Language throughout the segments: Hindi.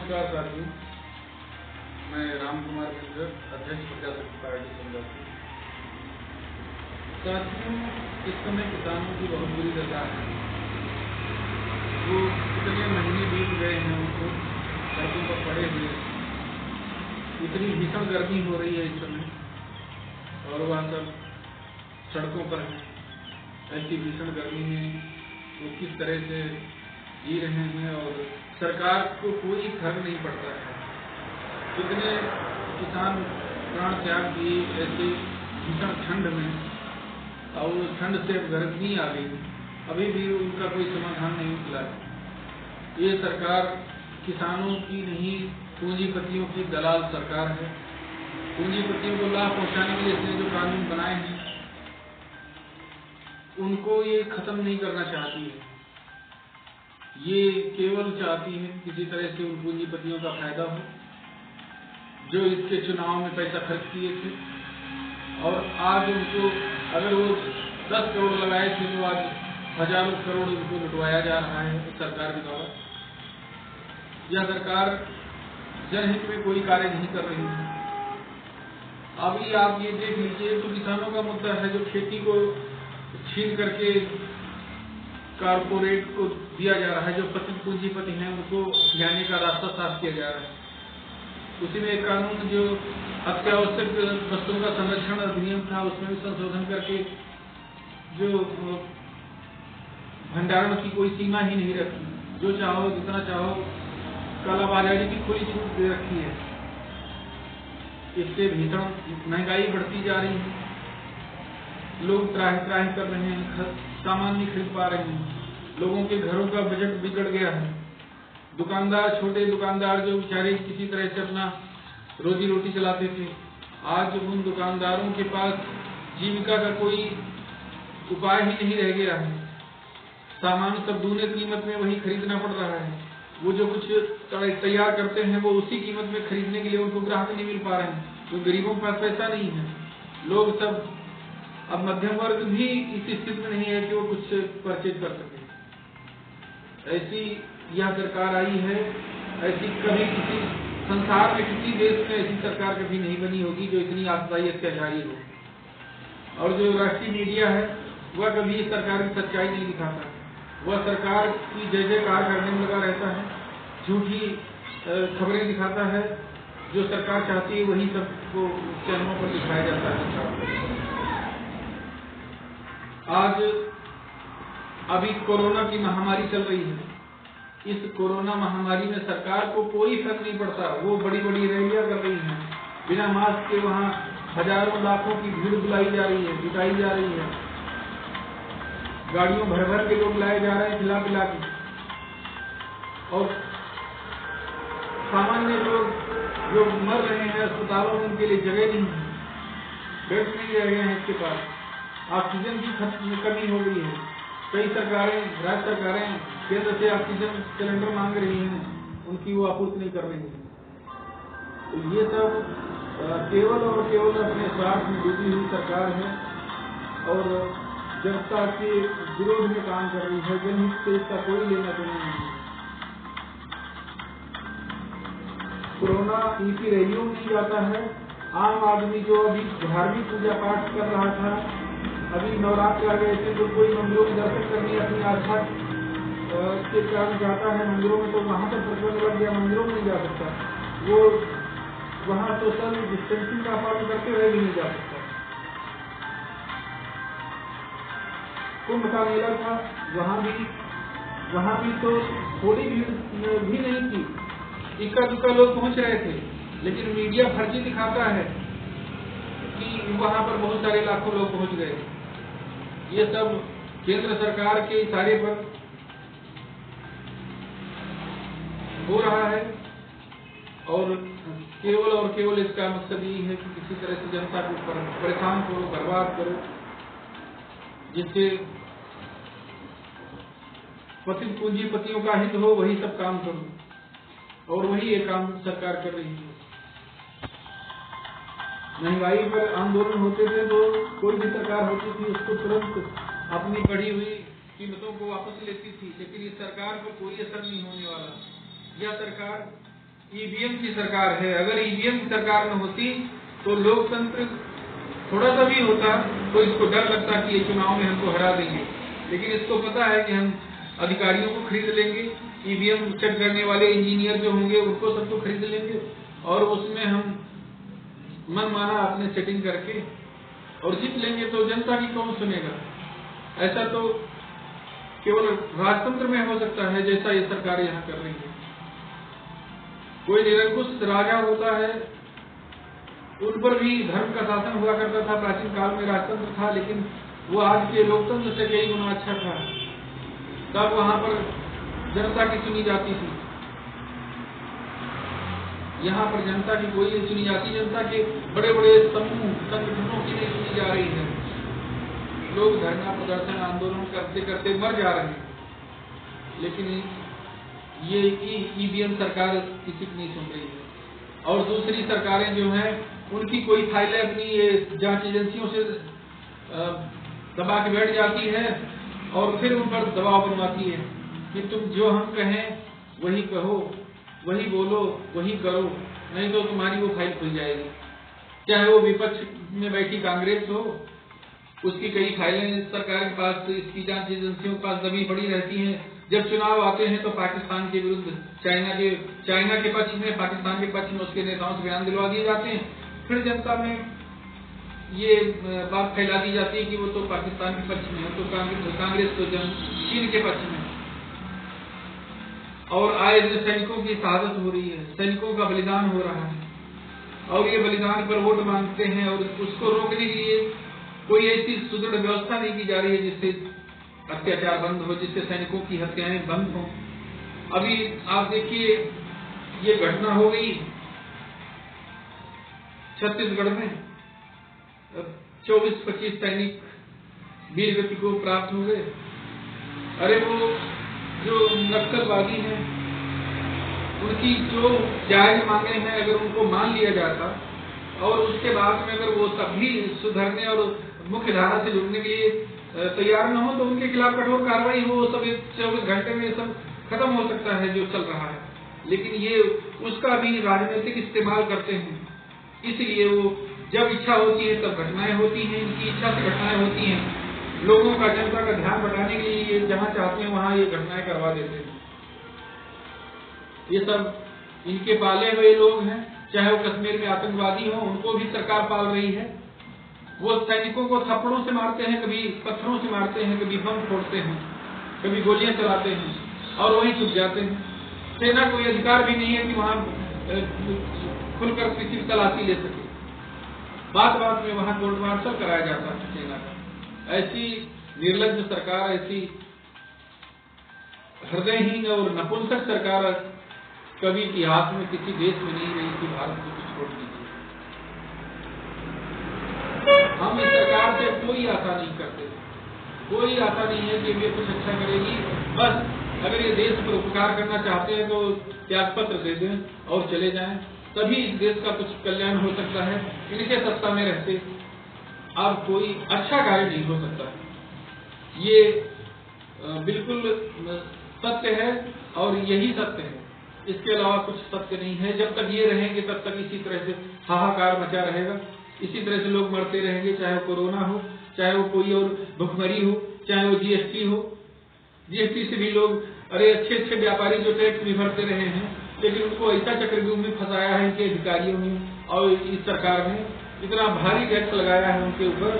नमस्कार साथियों, मैं राम कुमार गिरधर, अध्यक्ष प्रजाशक्ति पार्टी संगठन। साथियों, इस समय किसानों की बहुत बुरी दशा है। वो कितने महीने बीत गए हैं उनको सड़कों पर पड़े हुए। इतनी भीषण गर्मी हो रही है इस समय और वह सब सड़कों पर हैं। ऐसी भीषण गर्मी में वो किस तरह से जी रहे हैं और सरकार को कोई फर्क नहीं पड़ता है। कितने किसान प्राण त्याग दिए ऐसे भीषण ठंड में, और ठंड से गर्मी आ गई, अभी भी उनका कोई समाधान नहीं निकला। ये सरकार किसानों की नहीं, पूंजीपतियों की दलाल सरकार है। पूंजीपतियों को लाभ पहुंचाने के लिए इसने जो कानून बनाए हैं उनको ये खत्म नहीं करना चाहती है। ये केवल चाहती है किसी तरह से उन पूंजीपतियों का फायदा हो जो इसके चुनाव में पैसा खर्च किए थे, और आज उनको अगर वो 10 करोड़ लगाए थे तो आज हजारों करोड़ उनको लुटवाया जा रहा है सरकार के द्वारा। यह सरकार जनहित में कोई कार्य नहीं कर रही है। अभी आप ये देख लीजिए तो किसानों का मुद्दा है जो खेती को छीन करके कारपोरेट को दिया जा रहा है, जो पूंजीपति हैं उनको जाने का रास्ता साफ किया जा रहा है। उसी में एक कानून जो अत्यावश्यक वस्तुओं का संरक्षण अधिनियम था उसमें भी संशोधन करके जो भंडारण की कोई सीमा ही नहीं रखी, जो चाहो जितना चाहो कालाबाजारी की खुली छूट दे रखी है। इससे भीषण महंगाई बढ़ती जा रही है, लोग त्राहि कर रहे हैं, सामान नहीं खरीद पा रहे हैं, लोगों के घरों का बजट बिगड़ गया है। दुकानदार, छोटे दुकानदार जो बेचारे किसी तरह से अपना रोजी रोटी चलाते थे, आज उन दुकानदारों के पास जीविका का कोई उपाय ही नहीं रह गया है। सामान सब दूने कीमत में वही खरीदना पड़ रहा है। वो जो कुछ तैयार करते हैं वो उसी कीमत में खरीदने के लिए उनको ग्राहक नहीं मिल पा रहे हैं, तो गरीबों के पास पैसा नहीं है। लोग सब, अब मध्यम वर्ग भी इस स्थिति में नहीं है कि वो कुछ परचेज कर सके। ऐसी यह सरकार आई है, ऐसी कभी किसी संसार में किसी देश में ऐसी सरकार कभी नहीं बनी होगी जो इतनी आतताई अत्याचारी हो। और जो राष्ट्रीय मीडिया है वह कभी इस सरकार की सच्चाई नहीं दिखाता। वह सरकार की जय जयकार करने में लगा रहता है, झूठी खबरें दिखाता है। जो सरकार चाहती है वही सबको चैनलों पर दिखाया जाता है। आज अभी कोरोना की महामारी चल रही है। इस कोरोना महामारी में सरकार को कोई फर्क नहीं पड़ता। वो बड़ी बड़ी रैलियां कर रही हैं, बिना मास्क के वहाँ हजारों लाखों की भीड़ बुलाई जा रही है, जुटाई जा रही है। गाड़ियों भर भर के लोग लाए जा रहे हैं खिला पिला के, और सामान्य लोग जो मर रहे हैं अस्पतालों में उनके लिए जगह नहीं है, बेड नहीं रह गए हैं इसके पास। ऑक्सीजन की कमी हो गई है। कई सरकारें, राज्य सरकारें केंद्र से ऑक्सीजन सिलेंडर मांग रही हैं, उनकी वो आपूर्ति नहीं कर रही है। तो ये सब केवल और केवल अपने स्वार्थ में डूबी हुई सरकार है और जनता के विरोध में काम कर रही है। जनहित से इसका कोई लेना देना नहीं है। कोरोना इनकी रैलियों में नहीं जाता है। आम आदमी जो अभी धार्मिक पूजा पाठ कर रहा था, अभी नवरात्र आ गए थे तो कोई मंदिरों में दर्शन करने अपनी आस्था के कारण जाता है मंदिरों में, तो वहाँ पर प्रतिबंध लग गया, मंदिरों में नहीं जा सकता। वो वहाँ सोशल डिस्टेंसिंग का पालन करते हुए भी नहीं जा सकता। कुंभ का मेला था, वहाँ भी तो थोड़ी भीड़ भी नहीं थी, इक्का दुक्का लोग पहुँच रहे थे, लेकिन मीडिया फर्जी दिखाता है कि वहाँ पर बहुत सारे लाखों लोग पहुँच गए। ये सब केंद्र सरकार के इशारे पर हो रहा है, और केवल इसका मकसद ये है कि किसी तरह से जनता को परेशान करो, बर्बाद करो, जिससे पूंजीपतियों का हित हो, वही सब काम करो, और वही ये काम सरकार कर रही है। महंगाई पर आंदोलन होते थे तो कोई भी सरकार होती थी उसको तुरंत अपनी बढ़ी हुई कीमतों को वापस लेती थी, लेकिन इस सरकार को कोई असर नहीं होने वाला। यह सरकार ईवीएम की सरकार है। अगर ईवीएम की सरकार न होती तो लोकतंत्र थोड़ा सा भी होता तो इसको डर लगता कि ये चुनाव में हमको हरा देंगे, लेकिन इसको पता है कि हम अधिकारियों को खरीद लेंगे, ईवीएम चेक करने वाले इंजीनियर जो होंगे उनको सबको खरीद लेंगे और उसमें हम मनमाना अपने सेटिंग करके और जीत लेंगे, तो जनता की कौन सुनेगा। ऐसा तो केवल राजतंत्र में हो सकता है जैसा ये सरकार यहाँ कर रही है। कोई निरंकुश राजा होता है, उन पर भी धर्म का शासन हुआ करता था, प्राचीन काल में राजतंत्र था, लेकिन वो आज के लोकतंत्र से कई गुना अच्छा था। तब वहां पर जनता की सुनी जाती थी, यहाँ पर जनता की कोई नहीं सुनी जाती। जनता के बड़े बड़े समूह संगठनों की नहीं सुनी जा रही है। लोग धरना प्रदर्शन आंदोलन करते करते मर जा रहे हैं, लेकिन ये ईवीएम सरकार किसी की नहीं सुन रही है। और दूसरी सरकारें जो हैं उनकी कोई फाइलें अपनी जांच एजेंसियों से दबा के बैठ जाती है और फिर उन पर दबाव बनवाती है कि तुम जो हम कहें वही कहो, वही बोलो, वही करो, नहीं तो तुम्हारी वो फाइल खुल जाएगी। चाहे वो विपक्ष में बैठी कांग्रेस हो, उसकी कई फाइलें सरकार के पास, इसकी जांच एजेंसियों के पास दबी पड़ी रहती हैं। जब चुनाव आते हैं तो पाकिस्तान के विरुद्ध चाइना के पक्ष में, पाकिस्तान के पक्ष में उसके नेताओं से बयान दिलवा दिए जाते हैं। फिर जनता में ये बात फैला दी जाती है कि वो तो पाकिस्तान के पक्ष में है, तो कांग्रेस तो चीन के पक्ष में। और आए दिन सैनिकों की शहादत हो रही है, सैनिकों का बलिदान हो रहा है, और ये बलिदान पर वोट मांगते हैं और उसको रोकने के लिए कोई ऐसी सुदृढ़ व्यवस्था नहीं की जा रही है जिससे अत्याचार बंद हो, जिससे सैनिकों की हत्याएं बंद हो। अभी आप देखिए, ये घटना हो गई छत्तीसगढ़ में, 24-25 सैनिक वीर गति को प्राप्त हो गए। अरे वो जो नक्सलवादी हैं उनकी जो जायज मांगे हैं, अगर उनको मान लिया जाता और उसके बाद में अगर वो तब भी सुधरने और मुख्य धारा से जुड़ने के लिए तैयार न हो तो उनके खिलाफ कठोर कार्रवाई हो, सब 24 घंटे में सब खत्म हो सकता है जो चल रहा है। लेकिन ये उसका भी राजनीतिक इस्तेमाल करते हैं, इसलिए वो जब इच्छा होती है तब घटनाएं होती हैं, इनकी इच्छा से घटनाएं होती हैं। लोगों का, जनता का ध्यान बढ़ाने के लिए ये जहां चाहते हैं वहां ये घटनाएं करवा देते हैं। ये सब इनके पाले हुए लोग हैं, चाहे वो कश्मीर में आतंकवादी हो, उनको भी सरकार पाल रही है। वो सैनिकों को थप्पड़ों से मारते हैं, कभी पत्थरों से मारते हैं, कभी बम फोड़ते हैं, कभी गोलियां चलाते हैं और वहीं छुप जाते हैं। सेना कोई अधिकार भी नहीं है कि वहां खुलकर किसी की तलाशी ले सके। बात बात में वहां कोर्ट मार्शल कराया जाता है सेना का। ऐसी निर्लज्ज सरकार, ऐसी हृदयहीन और नपुंसक सरकार कभी इतिहास में किसी देश में नहीं रही थी। भारत को कुछ छोड़ दीजिए। हम इस सरकार से कोई आशा नहीं करते, कोई आशा नहीं है कि ये कुछ अच्छा करेगी। बस अगर ये देश पर उपकार करना चाहते हैं तो त्याग पत्र दे दें और चले जाएं, तभी इस देश का कुछ कल्याण हो सकता है। इनके सत्ता में रहते अब कोई अच्छा कार्य नहीं हो सकता। ये बिल्कुल सत्य है और यही सत्य है, इसके अलावा कुछ सत्य नहीं है। जब तक ये रहेंगे तब तक इसी तरह से हाहाकार मचा रहेगा, इसी तरह से लोग मरते रहेंगे, चाहे वो कोरोना हो, चाहे वो कोई और भुखमरी हो, चाहे वो जीएसटी हो। जीएसटी से भी लोग, अरे अच्छे व्यापारी जो टैक्स भी भरते रहे हैं, लेकिन उनको ऐसा चक्रव्यूह में फंसाया है इनके अधिकारियों ने और इस सरकार ने, इतना भारी टैक्स लगाया है उनके ऊपर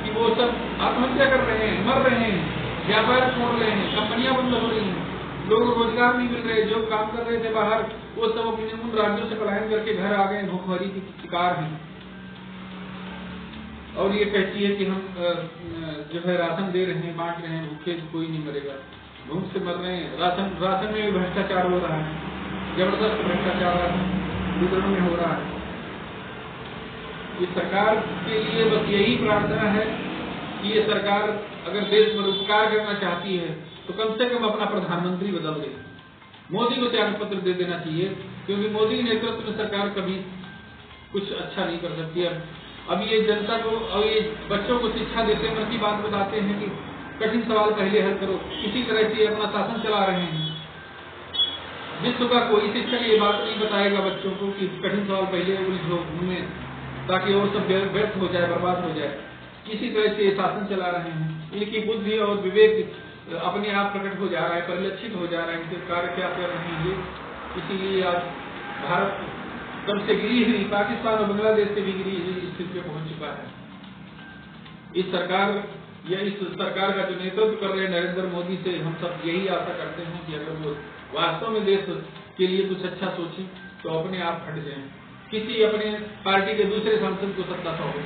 कि वो सब आत्महत्या कर रहे हैं, मर रहे हैं, व्यापार छोड़ रहे हैं, कंपनियां बंद हो रही हैं, लोगों को रोजगार नहीं मिल रहे। जो काम कर रहे थे बाहर, वो सब अपने उन राज्यों से पलायन करके घर आ गए, भूखमरी की शिकार हैं। और ये कहती है कि हम जो है राशन दे रहे हैं, बांट रहे हैं, भूखे कोई नहीं मरेगा। भूख से मर रहे हैं। राशन में भी भ्रष्टाचार हो रहा है, जबरदस्त भ्रष्टाचार वितरण में हो रहा है। इस सरकार के लिए बस यही प्रार्थना है कि ये सरकार अगर देश पर उपकार करना चाहती है तो कम से कम अपना प्रधानमंत्री बदल दे। मोदी को त्याग पत्र दे देना चाहिए, क्योंकि मोदी के नेतृत्व में सरकार कभी कुछ अच्छा नहीं कर सकती। अब ये जनता को और ये बच्चों को शिक्षा देते हैं, की बात बताते हैं कि कठिन सवाल पहले हल करो, इसी तरह से अपना शासन चला रहे हैं। विश्व का कोई शिक्षक ये बात नहीं बताएगा बच्चों को कि कठिन सवाल पहले उलझो उनमें, ताकि और सब व्यर्थ हो जाए, बर्बाद हो जाए। किसी तरह से शासन चला रहे हैं, इनकी बुद्धि और विवेक अपने आप प्रकट हो जा रहा है, परिलक्षित हो जा रहा है, इनके कार्य क्या कर रहे हैं ये। इसीलिए आज भारत तब से गिरी हुई, पाकिस्तान और बांग्लादेश से भी गिरी हुई स्थिति में पहुंच चुका है। इस सरकार का जो नेतृत्व कर रहे हैं नरेंद्र मोदी से हम सब यही आशा करते हैं कि अगर वो वास्तव में देश के लिए कुछ अच्छा सोचें तो अपने आप हट जाएं, किसी अपने पार्टी के दूसरे सांसद को सत्ता सौंपें।